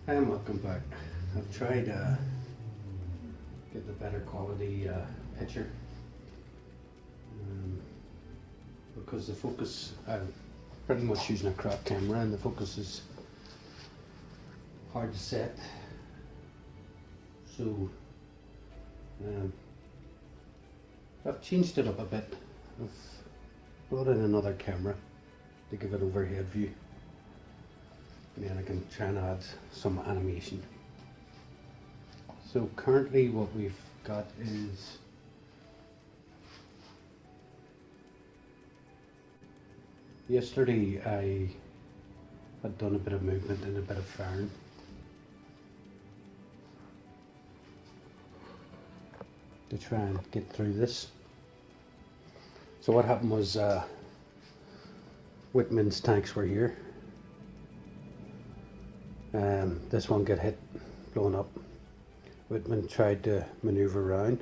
Hi, and welcome back. I've tried get the better quality picture um, because the focus, I'm pretty much using a crap camera and the focus is hard to set. So um, I've changed it up a bit. I've brought in another camera to give it overhead view, and then I can try and add some animation. So currently what we've got is yesterday I had done a bit of movement and a bit of firing. To try and get through this. So what happened was Whitman's tanks were here. This one got hit, blown up. Whitman tried to maneuver around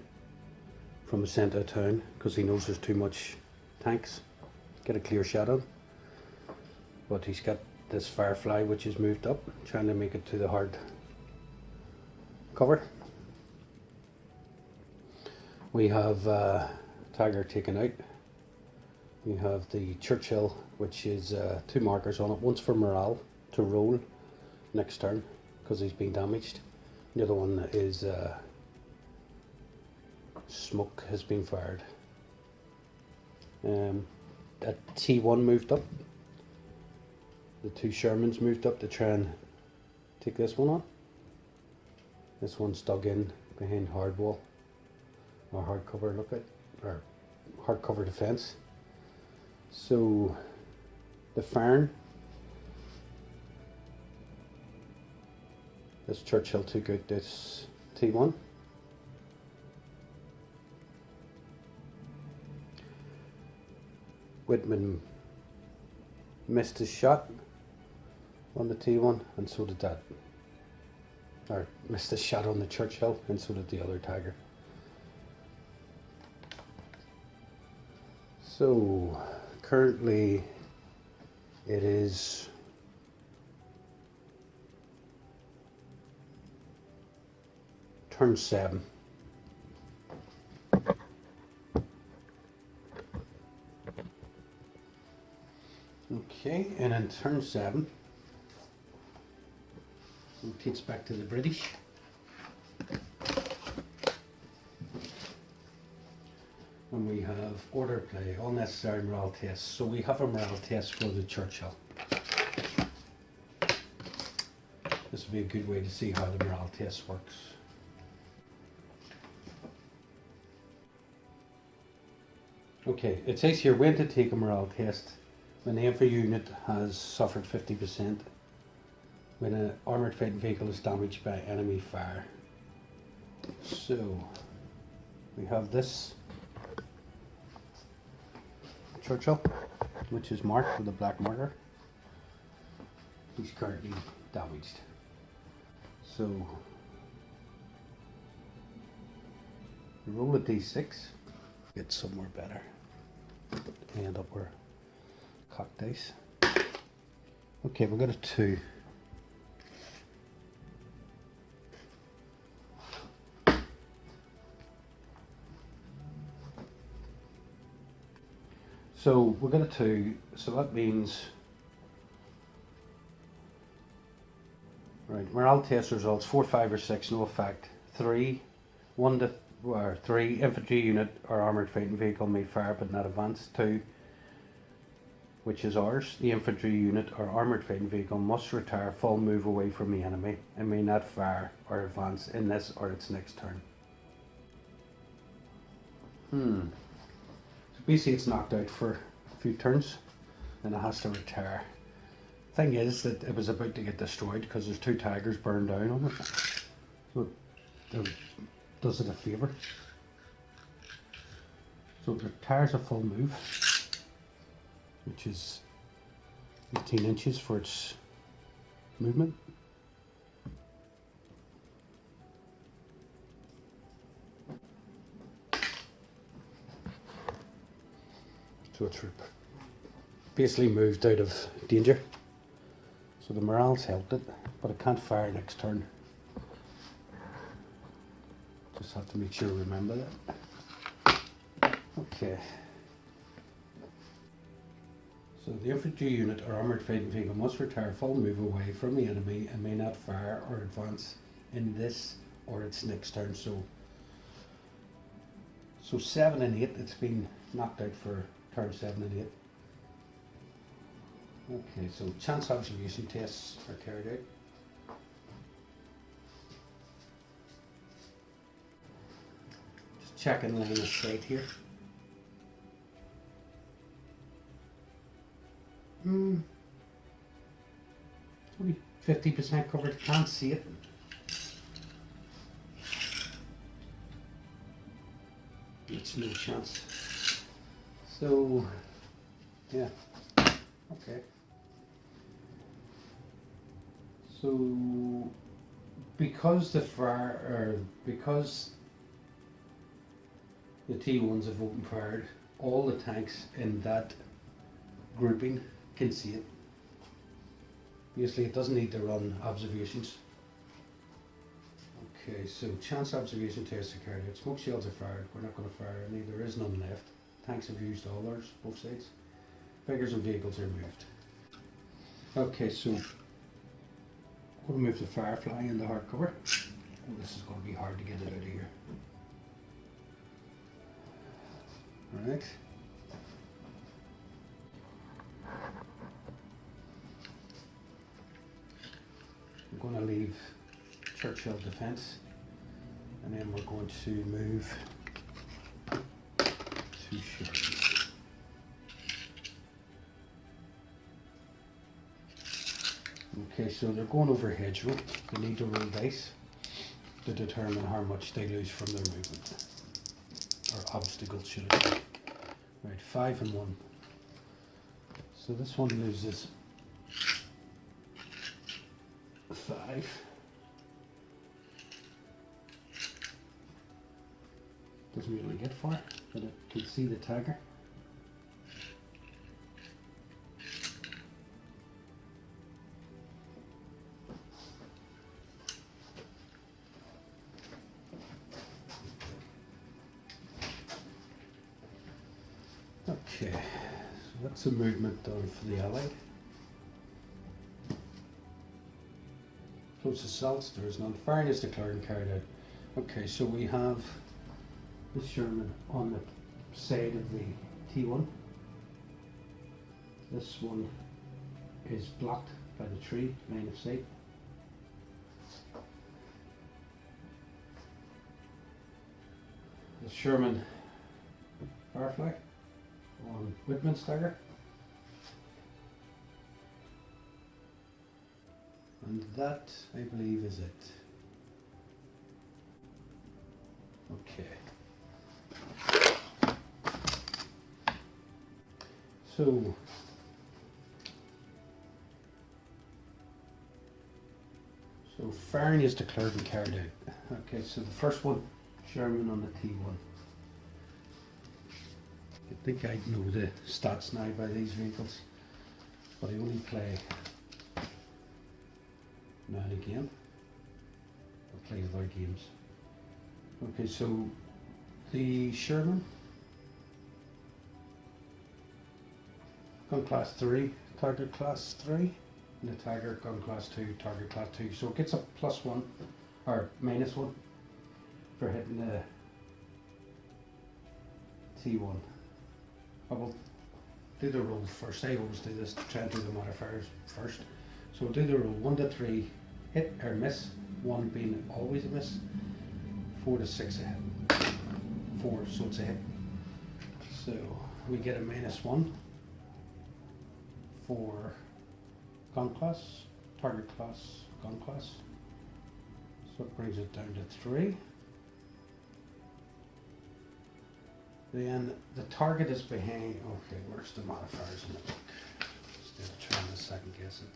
from the centre of town because he knows there's too much tanks. Get a clear shot on. But he's got this Firefly which is moved up, trying to make it to the hard cover. We have Tiger taken out. We have the Churchill, which is two markers on it. One's for morale to roll next turn because he's been damaged. The other one is smoke has been fired. A T1 moved up. The two Shermans moved up to try and take this one on. This one's dug in behind hard wall or hard cover or hard cover defence. So the Farn, this Churchill took out this T1. Whitman missed his shot on the T1 and so did that. Or missed his shot on the Churchill and so did the other Tiger. So currently it is turn 7. Okay, and in turn 7, rotates back to the British. And we have order play, all necessary morale tests. So we have a morale test for the Churchill. This would be a good way to see how the morale test works. Okay, it says here when to take a morale test. When the infantry unit has suffered 50%. When an armoured fighting vehicle is damaged by enemy fire. So we have this Churchill, which is marked with a black marker. He's currently damaged. So roll a d6, get somewhere better. End up where cock dice. Okay, we've got a 2. So we're going to 2, so that means, right, morale test results 4, 5 or 6, no effect. 3, 1 to 3, infantry unit or armoured fighting vehicle may fire but not advance. 2, which is ours, the infantry unit or armoured fighting vehicle must retire, full move away from the enemy and may not fire or advance in this or its next turn. Basically it's knocked out for a few turns and it has to retire. Thing is that it was about to get destroyed because there's 2 Tigers burned down on it. So it does it a favour. So it retires a full move, which is 18 inches for its movement. So it's basically moved out of danger. So the morale's helped it, but it can't fire next turn. Just have to make sure I remember that. Okay. So the infantry unit or armoured fighting vehicle must retire full move away from the enemy and may not fire or advance in this or its next turn. So 7 and 8, it's been knocked out for turn 7 and 8. Okay, so chance observation tests are carried out. Just checking line of sight here. Only 50% covered, can't see it. It's no chance. So, yeah, okay. So, because because the T1s have open fired, all the tanks in that grouping can see it. Basically, it doesn't need to run observations. Okay, so chance observation tests are carried out. Smoke shells are fired. We're not going to fire any. There is none left. Tanks have used all theirs, both sides. Figures and vehicles are moved. Okay, so I'm going to move the Firefly in the hardcover. Oh, this is going to be hard to get it out of here. Alright. I'm going to leave Churchill Defence, and then we're going to move to Sherman. Okay, so they're going over hedgerow. They need to roll dice to determine how much they lose from their movement, or obstacles, should I say. Right, 5 and 1. So this one loses 5. Doesn't really get far, but it can see the tagger. Okay, so that's a movement done for the Allied. Close assaults, there is none. Firing is declared and carried out. Okay, so we have the Sherman on the side of the T1. This one is blocked by the tree, line of sight. The Sherman Firefly on Whitman stagger. And that, I believe, is it. Okay. So, firing is declared and carried out. Okay, so the first one, Sherman on the T1. I think I know the stats now by these vehicles, but I only play now and again. I'll play other games. Okay, so the Sherman, gun class 3, target class 3, and the Tiger, gun class 2, target class 2. So it gets a +1 or -1 for hitting the T1. I will do the roll first. I always do this to try and do the modifiers first. So we'll do the roll 1 to 3, hit or miss, 1 being always a miss, 4 to 6 a hit. 4, so it's a hit. So we get a -1 for gun class, target class, gun class. So it brings it down to 3. Then the target is behind. Okay, where's the modifiers in the book? Instead of trying to second guess it.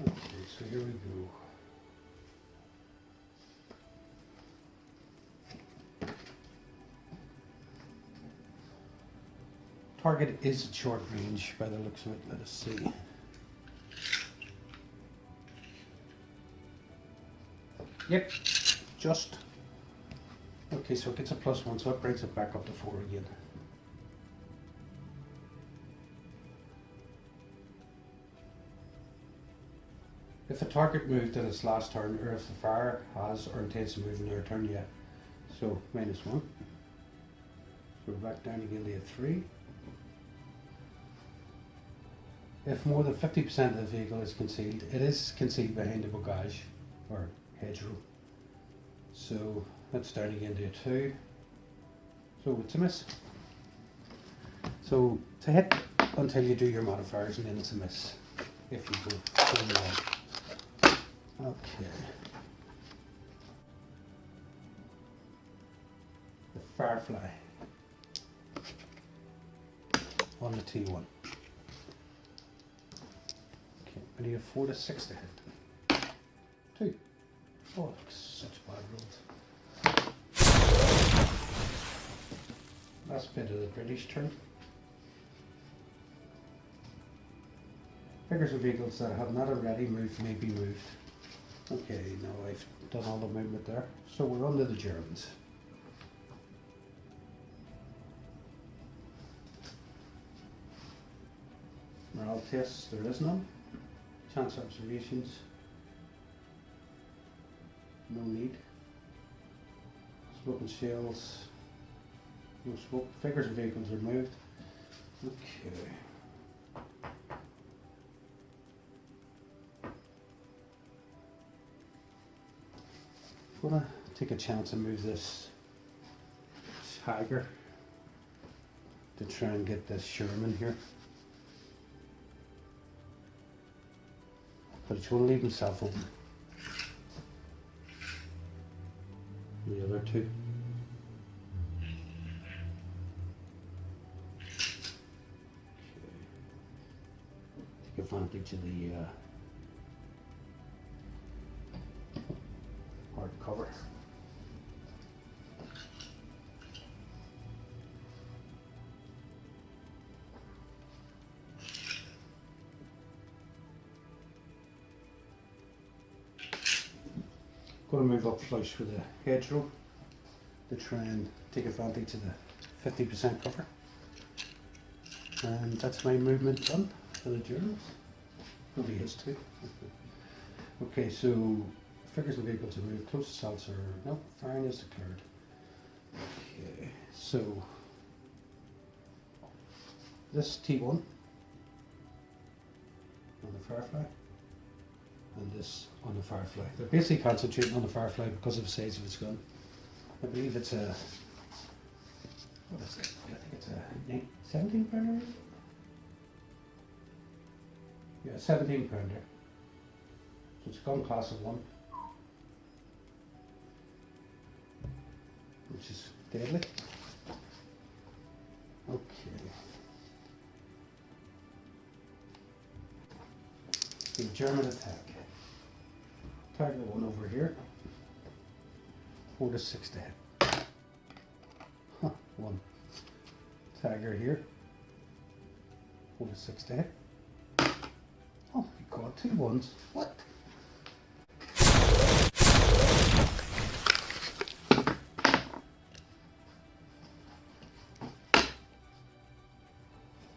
Okay, so here we go. Target is at short range by the looks of it. Let us see. Yep, just. Okay, so it gets a +1, so it brings it back up to 4 again. If the target moved in its last turn, or if the fire has or intends to move in their turn, yeah. So -1. So we're back down again to a 3. If more than 50% of the vehicle is concealed, it is concealed behind the bogage or hedgerow. So that's down again to a 2. So it's a miss. So to hit until you do your modifiers, and then it's a miss if you go on. Okay. The Firefly on the T1. Okay, I need a 4 to 6 to hit. 2. Oh, such bad rolls. Last bit of the British turn. Figures of vehicles that have not already moved may be moved. Okay, now I've done all the movement there. So we're on to the Germans. Morale tests, there is none. Chance observations, no need. Smoke and shells, no smoke. Figures of vehicles are moved. Okay. I'm gonna take a chance and move this Tiger to try and get this Sherman here. But it's going to leave himself open. The other two. Take advantage of the hard cover. Going to move up flush with the hedgerow to try and take advantage of the 50% cover. And that's my movement done for the Germans. Nobody his too. Okay, so figures of vehicles are moved. Close assaults are no, firing is declared. Okay, so this T1 on the Firefly. And this on the Firefly. They're basically concentrating on the Firefly because of the size of its gun. I believe it's a, what is it? I think it's a 17 pounder. Yeah, 17 pounder. So it's a gun class of 1, which is deadly. Okay. The German attack. Target one over here. 4 to 6 to hit. 1. Tiger here. 4 to 6 to hit. Oh, you got 2 ones. What?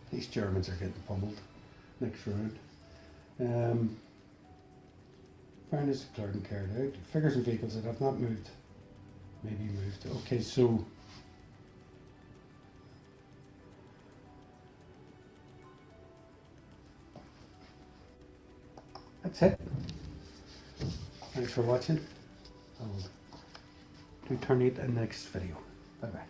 These Germans are getting pummeled next round. Firing is declared and carried out. Figures and vehicles that have not moved may be moved. Okay, so that's it. Thanks for watching. I'll do turn 8 in the next video. Bye bye.